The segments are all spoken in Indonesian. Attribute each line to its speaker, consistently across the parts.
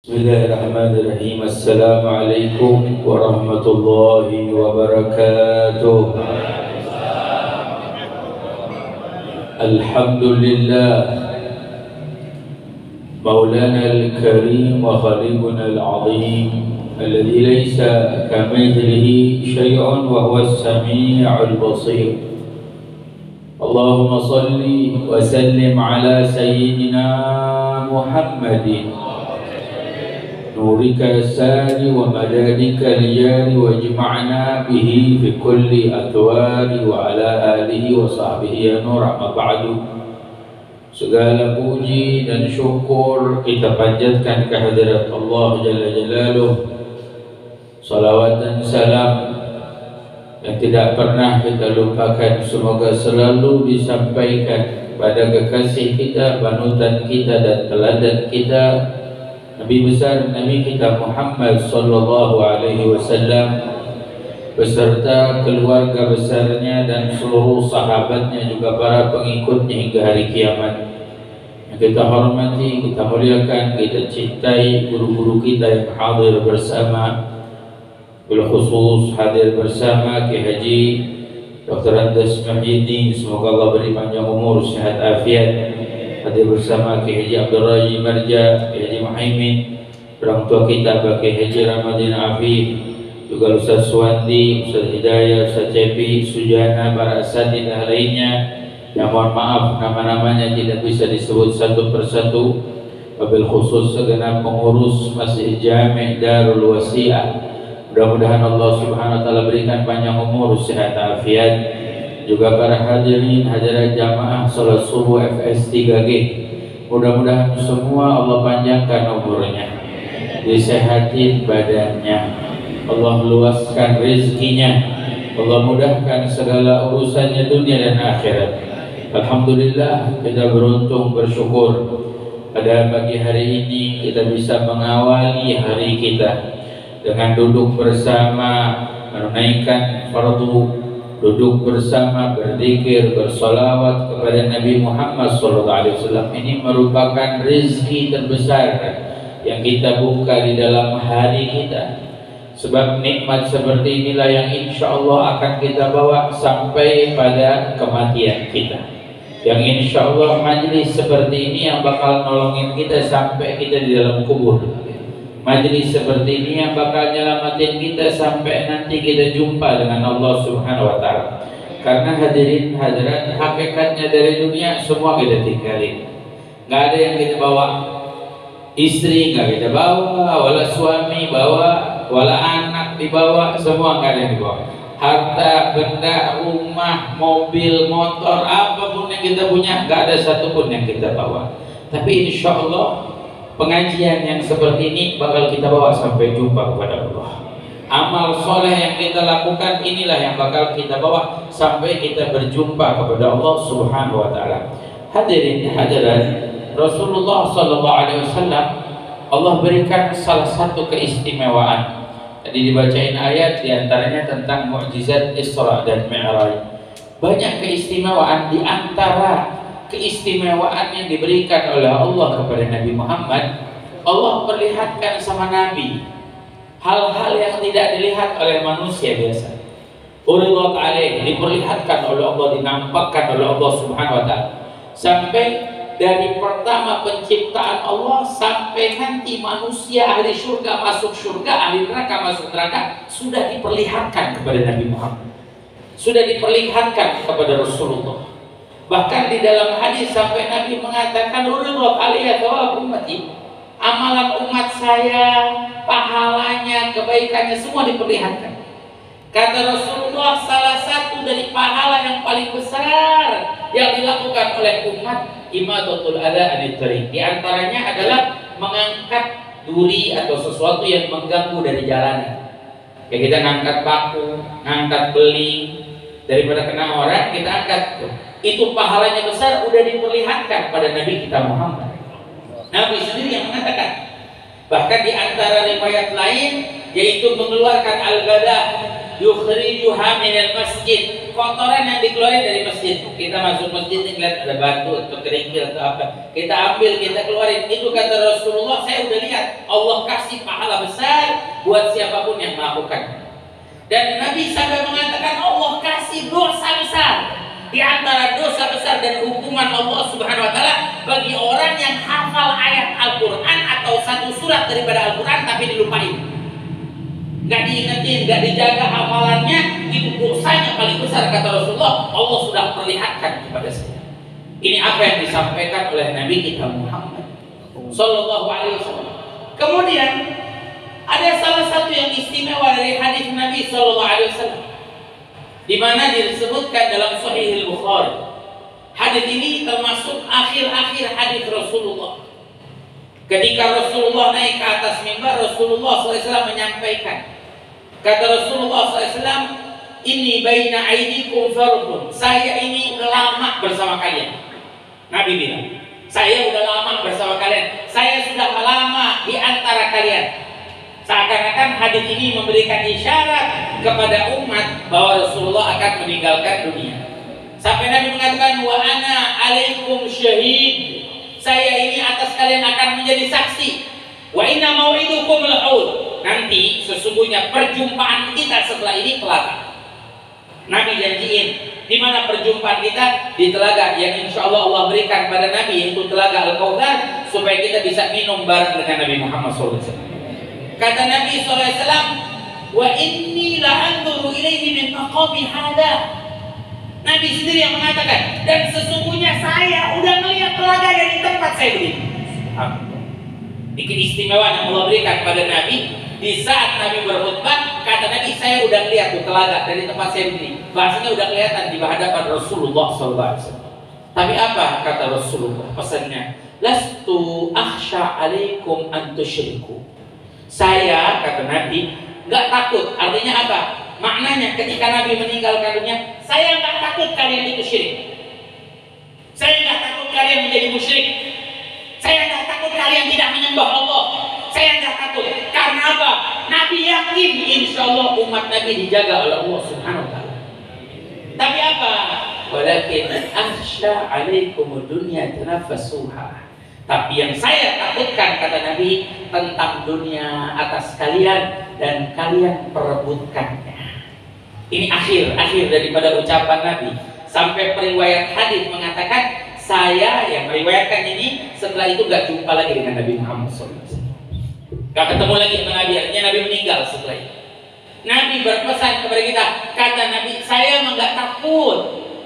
Speaker 1: Bismillahirrahmanirrahim. Assalamualaikum warahmatullahi wabarakatuh. Alhamdulillah Maulana al-Karim wa Khalibuna al-Azim alladhi laysa kamithlihi syai'un wa huwa as-sami'ul basir. Allahumma salli wa sallim ala sayyidina Muhammadin نورك الساري ومدادك الجاري واجمعنا به في كل أثوار وعلى آله وصحبه يا نور. Amma ba'du. Segala puji dan syukur kita panjatkan kehadirat Allah Jalla Jalaluh. Salawat dan salam yang tidak pernah kita lupakan semoga selalu disampaikan pada kekasih kita, panutan kita dan teladan kita, Nabi besar Nabi kita Muhammad sallallahu alaihi wasallam beserta keluarga besarnya dan seluruh sahabatnya, juga para pengikutnya hingga hari kiamat. Yang kita hormati, kita muliakan, kita cintai guru-guru kita yang hadir bersama, bil khusus hadir bersama Ki Haji Dr. Andes Muhyiddin, semoga Allah beri panjang umur, sehat afiat. Hadir bersama Ki Haji Abdul Raji Marja, Ki Haji Muhaimin, orang tua kita Ki Haji Ramadhan Afif, juga Ustaz Suwandi, Ustaz Hidayah, Ustaz Cepi, Sujana, para asatidzah lainnya yang mohon maaf nama-namanya tidak bisa disebut satu persatu, wabil khusus segenap pengurus Masjid Jami' Darul Wasi'ah. Mudah-mudahan Allah Subhanahu wa taala berikan panjang umur, sehat afiat. Juga para hadirin hadirat jamaah salat subuh FS 3G, mudah-mudahan semua Allah panjangkan umurnya, disehatin badannya, Allah luaskan rezekinya, Allah mudahkan segala urusannya dunia dan akhirat. Alhamdulillah, kita beruntung bersyukur pada pagi hari ini kita bisa mengawali hari kita dengan duduk bersama menunaikan fardu, duduk bersama berzikir, bersolawat kepada Nabi Muhammad SAW. Ini merupakan rezeki terbesar yang kita buka di dalam hari kita. Sebab nikmat seperti inilah yang insya Allah akan kita bawa sampai pada kematian kita. Yang insya Allah majlis seperti ini yang bakal nolongin kita sampai kita di dalam kubur. Majlis seperti ini yang bakal nyelamatin kita sampai nanti kita jumpa dengan Allah Subhanahu wa taala. Karena hadirin hadirat, hakikatnya dari dunia semua kita tinggalin. Nggak ada yang kita bawa. Istri nggak kita bawa, wala suami bawa, wala anak dibawa, semua nggak ada yang dibawa. Harta, benda, rumah, mobil, motor, apapun yang kita punya, nggak ada satupun yang kita bawa. Tapi insya Allah pengajian yang seperti ini bakal kita bawa sampai jumpa kepada Allah. Amal soleh yang kita lakukan inilah yang bakal kita bawa sampai kita berjumpa kepada Allah Subhanahu wa taala. Hadirin hadirat, Rasulullah sallallahu alaihi wasallam Allah berikan salah satu keistimewaan. Tadi dibacain ayat diantaranya tentang mukjizat Isra dan Mi'raj. Banyak keistimewaan, di antara keistimewaan yang diberikan oleh Allah kepada Nabi Muhammad, Allah perlihatkan sama Nabi hal-hal yang tidak dilihat oleh manusia biasa. Uridat alaih, diperlihatkan oleh Allah, dinampakkan oleh Allah Subhanahu wa taala. Sampai dari pertama penciptaan Allah sampai nanti manusia ahli surga masuk surga, ahli neraka masuk neraka, sudah diperlihatkan kepada Nabi Muhammad, sudah diperlihatkan kepada Rasulullah. Bahkan di dalam hadis sampai Nabi mengatakan uridat alaiya thawab ummati, amalan umat saya, pahalanya, kebaikannya semua diperlihatkan. Kata Rasulullah, salah satu dari pahala yang paling besar yang dilakukan oleh umat imadatul adha anit thariq, di antaranya adalah mengangkat duri atau sesuatu yang mengganggu dari jalanan. Kayak kita ngangkat paku, ngangkat beling, daripada kena orang kita angkat. Itu pahalanya besar, udah diperlihatkan pada Nabi kita Muhammad. Nabi sendiri yang mengatakan. Bahkan di antara riwayat lain yaitu mengeluarkan al-ghadah yukhrijuha minal masjid, kotoran yang dikeluarin dari masjid. Kita masuk masjid nih, lihat ada batu atau kerikil atau apa, kita ambil, kita keluarin. Itu kata Rasulullah, saya udah lihat Allah kasih pahala besar buat siapapun yang melakukan. Dan Nabi sampai mengatakan Allah kasih dosa besar. Di antara dosa besar dan hukuman Allah Subhanahu wa taala bagi orang yang hafal ayat Al-Qur'an atau satu surat daripada Al-Qur'an tapi dilupain. Gak diingetin, gak dijaga hafalannya, itu dosanya paling besar kata Rasulullah. Allah sudah perlihatkan kepada saya. Ini apa yang disampaikan oleh Nabi kita Muhammad sallallahu alaihi wasallam. Kemudian ada salah satu yang istimewa dari hadis Nabi sallallahu alaihi wasallam, di mana disebutkan dalam Sahih Al-Bukhari. Hadis ini termasuk akhir-akhir hadis Rasulullah. Ketika Rasulullah naik ke atas mimbar, Rasulullah SAW menyampaikan, kata Rasulullah SAW, ini baina aidikum fardun. Saya ini udah lama bersama kalian. Nabi bilang, saya udah lama bersama kalian. Saya sudah lama di antara kalian. Seakan-akan hadis ini memberikan isyarat kepada umat bahwa Rasulullah akan meninggalkan dunia. Sampai Nabi mengatakan, wa ana alaikum syahid. Saya ini atas kalian akan menjadi saksi. Wa inna mau'idukum al-haud. Nanti sesungguhnya perjumpaan kita setelah ini telaga. Nabi janjiin di mana perjumpaan kita, di telaga yang insya Allah Allah berikan pada Nabi, yaitu telaga Al-Kautsar, supaya kita bisa minum bareng dengan Nabi Muhammad SAW. Kata Nabi SAW, wa inni la'anzuru ilaihi min maqami hada. Nabi sendiri yang mengatakan, dan sesungguhnya saya udah melihat telaga dari tempat saya berdiri. Bikin istimewa yang Allah berikan pada Nabi. Di saat Nabi berkhutbah, kata Nabi, saya udah lihat tuh telaga dari tempat saya berdiri. Bahasanya udah kelihatan di hadapan Rasulullah SAW. Tapi apa kata Rasulullah pesannya? Lastu akhsha alaikum an tusyriku. Saya, kata Nabi, gak takut. Artinya apa? Maknanya ketika Nabi meninggalkan dunia, saya gak takut kalian itu syirik. Saya gak takut kalian menjadi musyrik. Saya gak takut kalian tidak menyembah Allah. Saya gak takut. Karena apa? Nabi yakin insya Allah umat Nabi dijaga oleh Allah Subhanahu wa ta'ala. Tapi apa? Walakin akhsha alaikum dunya tanafasuha. Tapi yang saya takutkan, kata Nabi, tentang dunia atas kalian dan kalian perebutkannya. Ini akhir daripada ucapan Nabi. Sampai periwayat hadis mengatakan, saya yang meriwayatkan ini setelah itu gak jumpa lagi dengan Nabi Muhammad SAW. Gak ketemu lagi dengan Nabi, artinya Nabi meninggal setelah itu. Nabi berpesan kepada kita, kata Nabi, saya gak takut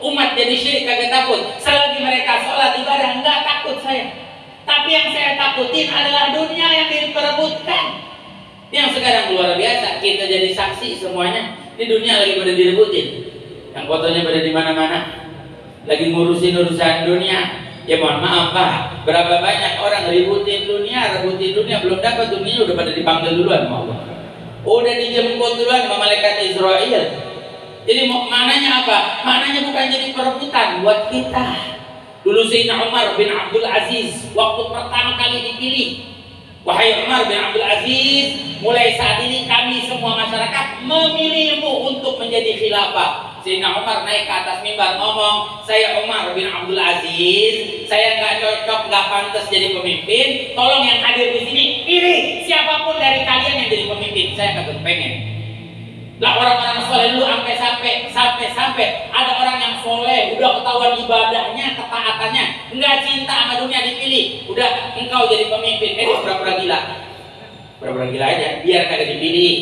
Speaker 1: umat jadi syirik, kagak takut. Selagi mereka sholat ibadah, gak takut saya. Tapi yang saya takutin adalah dunia yang diperebutkan. Yang sekarang luar biasa, kita jadi saksi semuanya. Di dunia lagi pada direbutin. Yang fotonya pada di mana-mana. Lagi ngurusin urusan dunia. Ya mohon maaf Pak, berapa banyak orang rebutin dunia, belum dapat dunia udah pada dipanggil duluan sama Allah. Udah dijemput duluan sama malaikat Israel. Jadi maknanya apa? Maknanya bukan jadi perebutan buat kita. Dulu Sayyidina Umar bin Abdul Aziz waktu pertama kali dipilih, wahai Umar bin Abdul Aziz, mulai saat ini kami semua masyarakat memilihmu untuk menjadi khilafah. Sayyidina Umar naik ke atas mimbar ngomong, saya Umar bin Abdul Aziz, saya nggak cocok, nggak pantas jadi pemimpin. Tolong yang hadir di sini pilih siapapun dari kalian yang jadi pemimpin. Saya kagak pengen. Lah orang-orang soleh dulu sampai ada orang yang soleh udah ketahuan ibadahnya, ketaatannya, nggak cinta sama dunia dipilih, udah engkau jadi pemimpin. Pura-pura gila aja, biar kagak dipilih.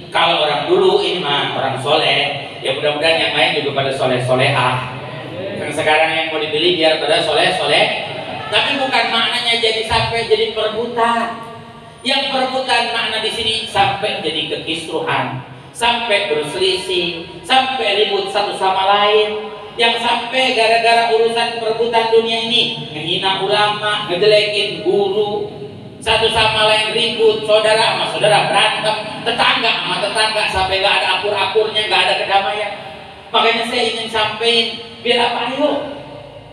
Speaker 1: Kalau orang dulu ini mah orang soleh, ya mudah-mudahan yang lain juga pada soleh-solehah. Yang sekarang yang mau dipilih biar pada soleh-soleh, tapi bukan maknanya jadi sampai jadi perebutan. Yang perebutan makna di sini sampai jadi kekisruhan, sampai berselisih, sampai ribut satu sama lain, yang sampai gara-gara urusan perebutan dunia ini menghina ulama, ngejelekin guru, satu sama lain ribut, saudara sama saudara berantem, tetangga sama tetangga, sampai gak ada akur-akurnya, gak ada kedamaian. Makanya saya ingin sampaikan, biar apa? Ayo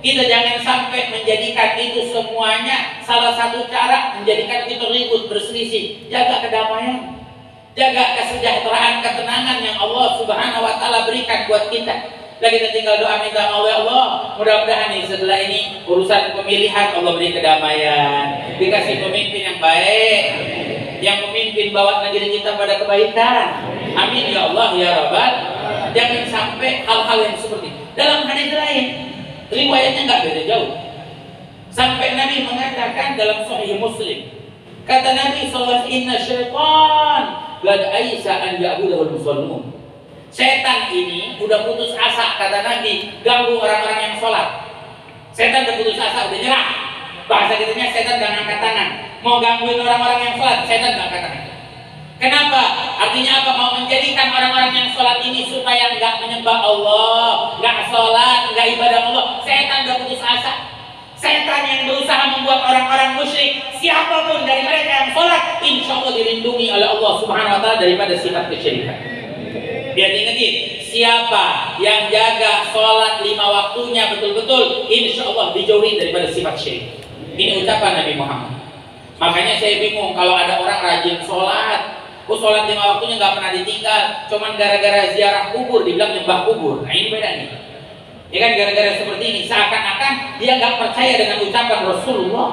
Speaker 1: kita jangan sampai menjadikan itu semuanya salah satu cara menjadikan kita ribut, berselisih. Jaga kedamaian, jaga kesejahteraan, ketenangan yang Allah Subhanahu wa ta'ala berikan buat kita. Lah kita tinggal doa minta Allah, ya Allah, mudah-mudahan nih setelah ini urusan pemilihan Allah beri kedamaian, dikasih pemimpin yang baik, yang memimpin bawa negeri kita pada kebaikan. Amin ya Allah ya Rabbal. Jangan sampai hal-hal yang seperti ini. Dalam hadis lain, riwayatnya nggak beda jauh. Sampai Nabi mengatakan dalam Sahih Muslim, kata Nabi sallallahu alaihi wasallam, inna syaitan qad aisa an ya'budahul muslimun. Setan ini udah putus asa, kata Nabi, ganggu orang-orang yang sholat. Setan udah putus asa, udah nyerah. Bahasa kitanya setan udah ngangkat tangan, mau gangguin orang-orang yang sholat, setan udah angkat tangan. Kenapa? Artinya apa? Mau menjadikan orang-orang yang sholat ini supaya nggak menyembah Allah, nggak sholat, nggak ibadah Allah. Setan udah putus asa. Setan yang berusaha membuat orang-orang musyrik, siapapun dari mereka yang sholat, insya Allah dilindungi oleh Allah Subhanahu Wa Taala daripada sifat kesyirikan. Biar diingetin, siapa yang jaga sholat 5 waktunya betul-betul, insya Allah dijauhi daripada sifat syirik. Ini ucapan Nabi Muhammad. Makanya saya bingung kalau ada orang rajin sholat, sholat 5 waktunya nggak pernah ditinggal, cuman gara-gara ziarah kubur dibilang nyembah kubur. Nah ini beda nih. Ya kan, gara-gara seperti ini seakan-akan dia nggak percaya dengan ucapan Rasulullah.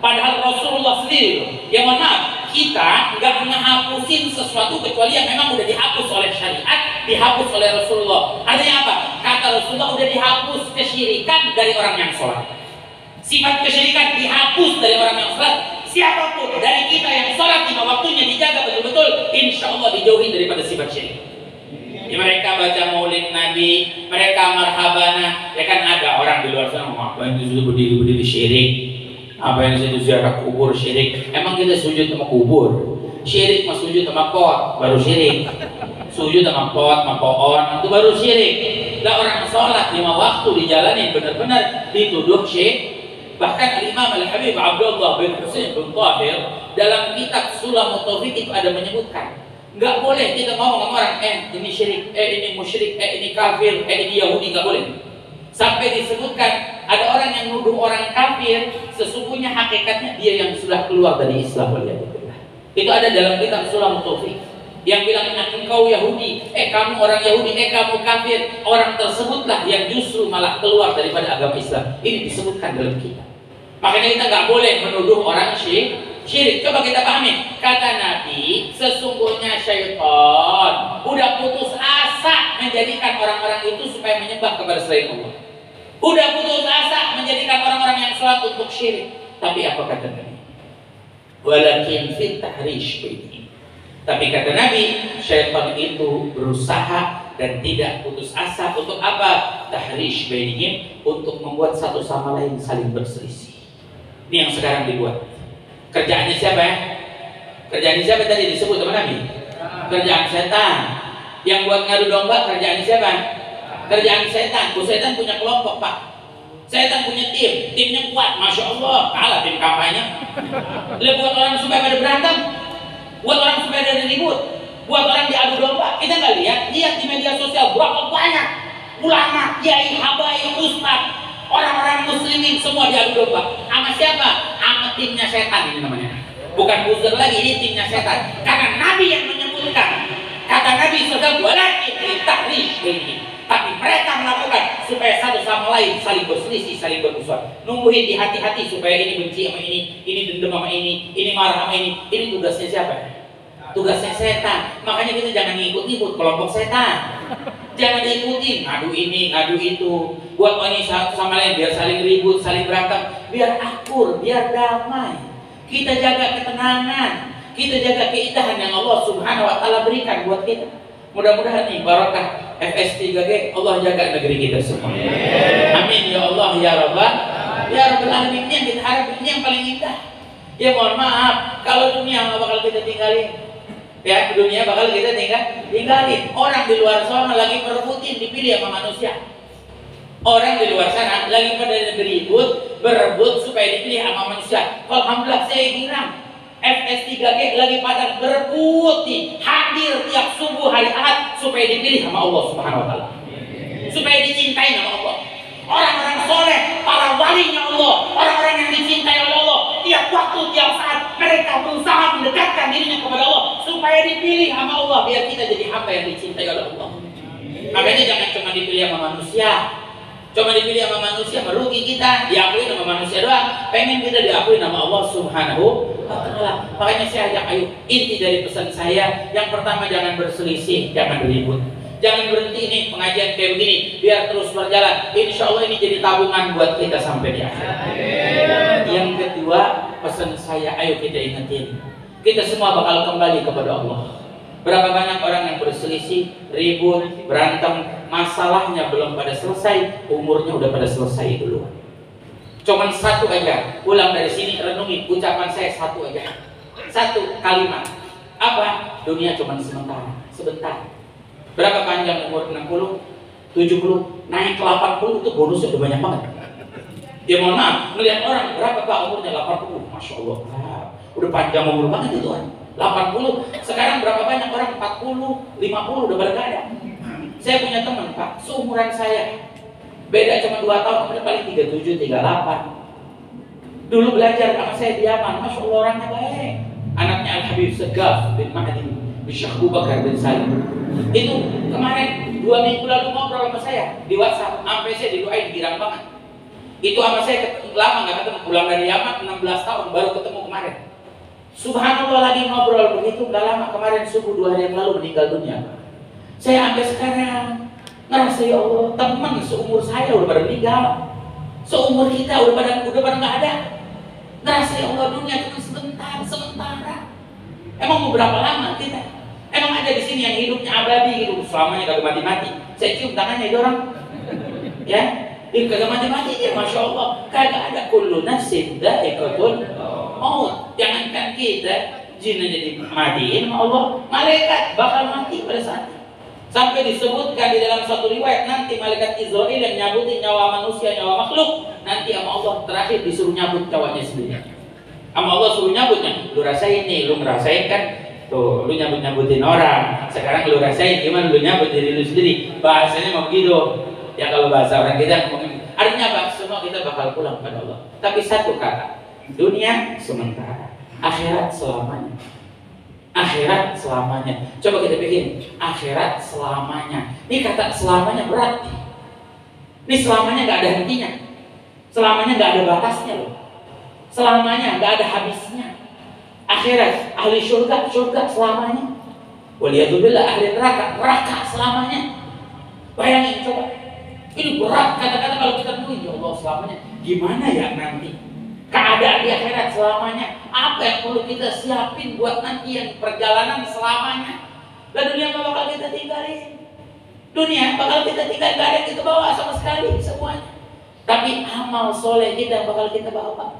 Speaker 1: Padahal Rasulullah sendiri, ya mohon maaf, kita nggak ngehapusin sesuatu kecuali yang memang udah dihapus oleh syariat, dihapus oleh Rasulullah. Artinya apa? Kata Rasulullah udah dihapus kesyirikan dari orang yang sholat. Sifat kesyirikan dihapus dari orang yang sholat. Siapapun dari kita yang sholat 5 waktunya dijaga betul-betul, insya Allah dijauhi daripada sifat syirik. Ya, mereka baca maulid Nabi, mereka marhabana, ya kan ada orang di luar sana mau apa yang disuruh berdiri syirik, apa yang disuruh ziarah kubur syirik. Emang kita sujud sama kubur? Syirik mah sujud sama pot, baru syirik. Sujud sama pot, sama pohon, itu baru syirik. Lah orang sholat 5 waktu dijalani benar-benar dituduh syirik. Bahkan Imam Al-Habib Abdullah bin Husain bin Tahir dalam kitab Sulamut Taufik itu ada menyebutkan, nggak boleh kita ngomong sama orang, ini syirik, ini musyrik, ini kafir, ini Yahudi, nggak boleh. Sampai disebutkan ada orang yang nuduh orang kafir, sesungguhnya hakikatnya dia yang sudah keluar dari Islam. Itu ada dalam kitab Sulamut Taufik. Yang bilang engkau Yahudi, kamu orang Yahudi, kamu kafir, orang tersebutlah yang justru malah keluar daripada agama Islam. Ini disebutkan dalam kitab. Makanya kita nggak boleh menuduh orang syirik. Coba kita pahami. Kata Nabi, sesungguhnya syaitan udah putus asa menjadikan orang-orang itu supaya menyembah kepada selain Allah. Udah putus asa menjadikan orang-orang yang sholat untuk syirik. Tapi apa kata Nabi? Walakin fit tahrish ini. Tapi kata Nabi, syaitan itu berusaha dan tidak putus asa untuk apa? Tahrish bainihim, untuk membuat satu sama lain saling berselisih. Ini yang sekarang dibuat. Kerjaannya siapa ya? Kerjaannya siapa tadi disebut sama Nabi? Kerjaan setan. Yang buat ngadu domba kerjaan siapa? Kerjaan setan. Setan punya kelompok, Pak. Setan punya tim. Timnya kuat, Masya Allah. Kalah tim kampanye. Lihat buat orang supaya pada berantem, buat orang supaya ada ribut, buat orang diadu domba. Kita nggak lihat di media sosial berapa banyak ulama, kiai, habaib, ustaz, orang-orang muslimin semua diadu domba. Sama siapa? Sama timnya setan ini namanya. Bukan buzzer lagi, ini timnya setan. Karena Nabi yang menyebutkan, kata Nabi SAW, walakin ditahrish ini. Tapi mereka melakukan supaya satu sama lain saling berselisih, saling bermusuhan. Nungguin di hati-hati supaya ini benci sama ini dendam sama ini marah sama ini. Ini tugasnya siapa? Tugasnya setan. Makanya kita jangan ngikut-ngikut kelompok setan. Jangan diikutin, ngadu ini, ngadu itu. Buat ini satu sama lain biar saling ribut, saling berantem, biar akur, biar damai. Kita jaga ketenangan, kita jaga keindahan yang Allah Subhanahu Wa Taala berikan buat kita. Mudah-mudahan nih barakah FS3G Allah jaga negeri kita semua. Amin ya Allah ya Rabbal. Ya Rabbal Alamin. Ini yang kita harap, ini yang paling indah. Ya mohon maaf, kalau dunia nggak bakal kita tinggalin. Ya, dunia bakal kita tinggalin. Orang di luar sana lagi merebutin dipilih sama manusia. Orang di luar sana lagi pada berebut supaya dipilih sama manusia. Alhamdulillah saya bilang FS3G lagi pada berebut nih, hadir tiap subuh hari Ahad supaya dipilih sama Allah Subhanahu Wa Taala, supaya dicintai sama Allah. Orang-orang soleh, para walinya Allah, orang-orang yang dicintai oleh Allah, tiap waktu, tiap saat mereka berusaha mendekatkan dirinya kepada Allah supaya dipilih sama Allah, biar kita jadi hamba yang dicintai oleh Allah.
Speaker 2: Makanya jangan cuma dipilih sama manusia. Cuma dipilih sama manusia merugi kita, diakui sama manusia doang. Pengen kita diakui nama Allah Subhanahu wa Ta'ala. Makanya saya ajak, ayo, inti dari pesan saya yang pertama, jangan berselisih, jangan beribut. Jangan berhenti nih pengajian kayak begini, biar terus berjalan. Insya Allah ini jadi tabungan buat kita sampai di akhir. Yang kedua, pesan saya, ayo kita ingetin, kita semua bakal kembali kepada Allah. Berapa banyak orang yang berselisih, ribut, berantem, masalahnya belum pada selesai, umurnya udah pada selesai dulu. Cuman satu aja, pulang dari sini renungi ucapan saya satu aja, satu kalimat. Apa? Dunia cuman sebentar. Berapa panjang umur? 60, 70, naik ke 80 itu bonusnya udah banyak banget. Ya mohon maaf, melihat orang berapa Pak umurnya 80, Masya Allah, udah panjang umur banget itu kan. 80, sekarang berapa banyak orang 40, 50 udah pada gak ada. Saya punya teman Pak, seumuran saya, beda cuma 2 tahun, paling 37, 38. Dulu belajar sama saya di Yaman, Masya Allah orangnya baik. Anaknya Al-Habib Segaf bin Mahdi, Syekh Abu Bakar bin Salim. Itu kemarin 2 minggu lalu ngobrol sama saya di WhatsApp, sampai saya didoain girang banget. Itu sama saya lama gak ketemu, pulang dari Yaman 16 tahun baru ketemu kemarin. Subhanallah, lagi ngobrol begitu gak lama, kemarin subuh 2 hari yang lalu meninggal dunia. Saya sampai sekarang ngerasa, ya Allah, teman seumur saya udah pada meninggal, seumur kita udah pada gak ada. Ngerasa, ya Allah, dunia cuma sementara. Emang mau berapa lama kita? Emang ada di sini yang hidupnya abadi, hidup selamanya kagak mati-mati? Saya cium tangannya itu orang, ya, dia kagak mati-mati dia, Masya Allah. Kagak ada kullu nafsin dha'iqatul maut. Jangankan kita, jin aja dimatiin sama Allah, malaikat bakal mati pada saat itu. Sampai disebutkan di dalam satu riwayat, nanti malaikat Israil yang nyabutin nyawa manusia, nyawa makhluk, nanti sama Allah terakhir disuruh nyabut nyawanya sendiri. Sama Allah suruh nyabutnya, lu rasain nih, lu ngerasain kan? Tuh, lu nyabut-nyabutin orang. Sekarang lu rasain gimana lu nyabut diri lu sendiri. Bahasanya mau begitu. Ya kalau bahasa orang kita artinya apa? Semua kita bakal pulang pada Allah. Tapi satu kata, dunia sementara, akhirat selamanya. Akhirat selamanya. Coba kita bikin akhirat selamanya. Ini kata selamanya berat. Ini selamanya nggak ada hentinya. Selamanya nggak ada batasnya loh. Selamanya nggak ada habisnya. Akhirat, ahli surga selamanya. Waliyadzubillah, ahli neraka selamanya. Bayangin coba, ini berat kata-kata kalau kita tulis, ya Allah selamanya. Gimana ya nanti keadaan di akhirat selamanya? Apa yang perlu kita siapin buat nanti yang perjalanan selamanya? Dan dunia bakal kita tinggalin. Dunia bakal kita tinggalin, gak ada yang kita bawa sama sekali semuanya. Tapi amal soleh kita bakal kita bawa.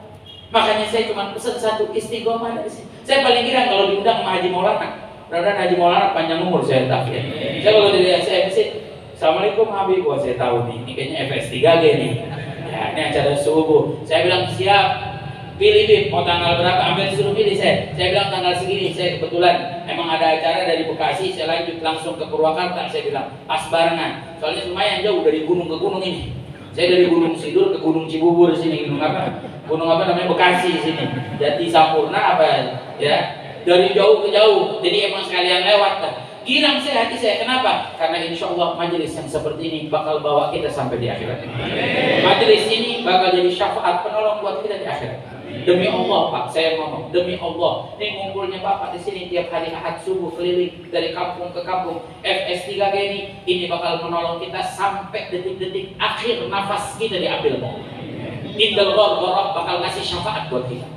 Speaker 2: Makanya saya cuma pesan satu, istiqomah dari sini. Saya paling kira kalau diundang sama Haji Maulana, mudah-mudahan Haji Maulana panjang umur saya tak ya. Saya kalau dari SMC, Assalamualaikum Habib, wah saya tahu nih, ini kayaknya FS3G nih. Ya, ini acara subuh. Saya bilang siap, pilih Bib, mau tanggal berapa? Ambil disuruh pilih saya. Saya bilang tanggal segini, saya kebetulan emang ada acara dari Bekasi, saya lanjut langsung ke Purwakarta. Saya bilang pas barengan, soalnya lumayan jauh dari gunung ke gunung ini. Saya dari Gunung Sidur ke Gunung Cibubur sini, gunung apa namanya Bekasi sini, Jati Sampurna apa ya, dari jauh ke jauh, jadi emang sekalian lewat kan. Girang saya hati saya, kenapa? Karena insya Allah majelis yang seperti ini bakal bawa kita sampai di akhirat. Majelis ini bakal jadi syafaat penolong buat kita di akhirat. Demi Allah Pak, saya ngomong demi Allah. Ini ngumpulnya Bapak di sini tiap hari Ahad subuh keliling dari kampung ke kampung. FS3G ini bakal menolong kita sampai detik-detik akhir nafas kita diambil. Indal ghargharah bakal ngasih syafaat buat kita.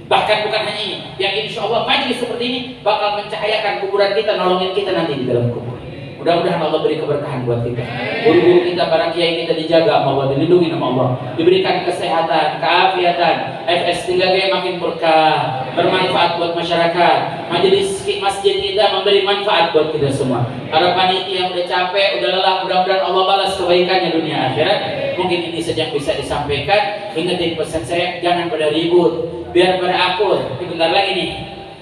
Speaker 2: Bahkan bukan hanya ini, yang insya Allah majelis seperti ini bakal mencahayakan kuburan kita, nolongin kita nanti di dalam kubur. Mudah-mudahan Allah beri keberkahan buat kita. Guru-guru kita, para kiai kita dijaga sama Allah, dilindungi sama Allah, diberikan kesehatan, keafiatan. FS3G makin berkah, bermanfaat buat masyarakat. Majelis masjid kita memberi manfaat buat kita semua. Para panitia yang udah capek, udah lelah, mudah-mudahan Allah balas kebaikannya dunia akhirat. Mungkin ini saja yang bisa disampaikan. Ingetin pesan saya, jangan pada ribut, biar pada akur. Ini bentar lagi nih.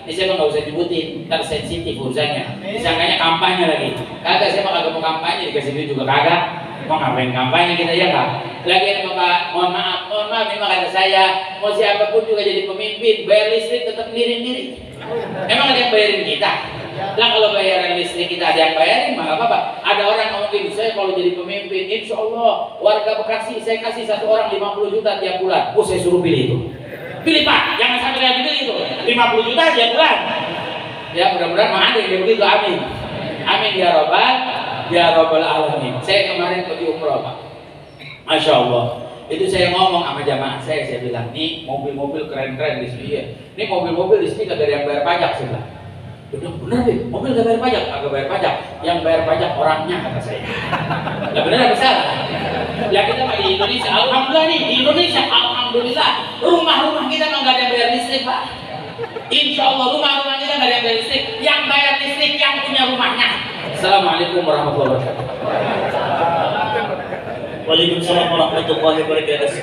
Speaker 2: Ini saya nggak usah nyebutin, ntar sensitif urusannya. Disangkanya kampanye lagi. Kagak, saya mah kagak mau kampanye, dikasih duit juga kagak. Mau ngapain kampanye kita ya kak? Lagi ada Bapak, mohon maaf memang kata saya, mau siapapun juga jadi pemimpin, bayar listrik tetap sendiri. Emang ada yang bayarin kita? Lah kalau bayaran listrik kita ada yang bayarin, mah apa-apa. Ada orang ngomong gini, saya kalau jadi pemimpin, insya Allah warga Bekasi saya kasih satu orang 50 juta tiap bulan. Saya suruh pilih itu. Pilih Pak, jangan sampai kalian pilih itu. 50 juta tiap bulan. Ya mudah-mudahan mah ada yang begitu, amin. Amin ya Rabbal alamin. Saya kemarin pergi umroh Pak. Masya Allah. Itu saya ngomong sama jamaah saya bilang, nih mobil-mobil keren-keren di sini. Ya. Ini mobil-mobil di sini kagak ada yang bayar pajak, saya bilang. Benar deh, mobil gak bayar pajak, agak bayar pajak. Yang bayar pajak orangnya, kata saya. Ya benar apa salah? Ya kita mah di Indonesia, alhamdulillah nih di Indonesia, alhamdulillah rumah-rumah kita nggak ada yang bayar listrik Pak. Insya Allah rumah-rumah kita nggak ada yang bayar listrik. Yang bayar listrik yang punya rumahnya. Assalamualaikum warahmatullahi wabarakatuh.
Speaker 3: Waalaikumsalam warahmatullahi wabarakatuh.